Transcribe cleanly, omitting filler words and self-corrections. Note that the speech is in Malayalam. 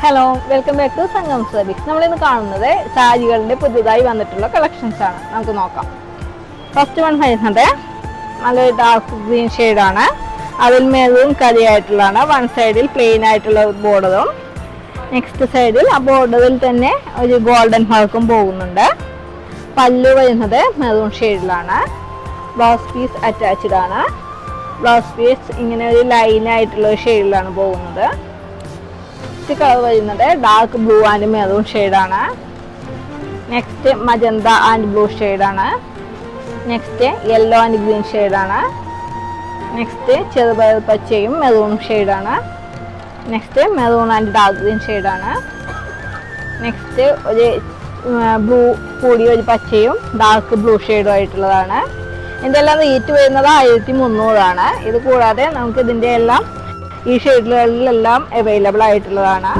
Hello, welcome back to Sangam service. നമ്മളിന്ന് കാണുന്നത് സാരികളുടെ പുതുതായി വന്നിട്ടുള്ള കളക്ഷൻസ് ആണ്. നമുക്ക് നോക്കാം. ഫസ്റ്റ് വൺ വരുന്നത് നല്ലൊരു ഡാർക്ക് ഗ്രീൻ ഷെയ്ഡാണ്. അതിൽ മെറൂൺ കരിയായിട്ടുള്ളതാണ്. വൺ സൈഡിൽ പ്ലെയിൻ ആയിട്ടുള്ള ബോർഡറും നെക്സ്റ്റ് സൈഡിൽ ആ ബോർഡറിൽ തന്നെ ഒരു ഗോൾഡൻ വർക്കും പോകുന്നുണ്ട്. പല്ലു വരുന്നത് മെറൂൺ ഷെയ്ഡിലാണ്. ബ്ലൗസ് പീസ് അറ്റാച്ച്ഡ് ആണ്. ബ്ലൗസ് പീസ് ഇങ്ങനെ ഒരു ലൈനായിട്ടുള്ള ഷെയ്ഡിലാണ് പോകുന്നത്. കളർ വരുന്നത് ഡാർക്ക് ബ്ലൂ ആൻഡ് മെറൂൺ ഷെയ്ഡാണ്. നെക്സ്റ്റ് മജന്ത ആൻഡ് ബ്ലൂ ഷെയ്ഡാണ്. നെക്സ്റ്റ് യെല്ലോ ആൻഡ് ഗ്രീൻ ഷെയ്ഡാണ്. നെക്സ്റ്റ് ചെറുപയർ പച്ചയും മെറൂൺ ഷെയ്ഡാണ്. Next maroon and dark green ഷെയ്ഡാണ്. നെക്സ്റ്റ് ഒരു ബ്ലൂ കൂടിയ ഒരു പച്ചയും ഡാർക്ക് ബ്ലൂ ഷെയ്ഡും ആയിട്ടുള്ളതാണ്. ഇതിൻ്റെ എല്ലാം റേറ്റ് വരുന്നത് 1300 ഇത് കൂടാതെ നമുക്ക് ഇതിൻ്റെ എല്ലാം ഈ ഷെയ്ഡുകളിലെല്ലാം അവൈലബിൾ ആയിട്ടുള്ളതാണ്.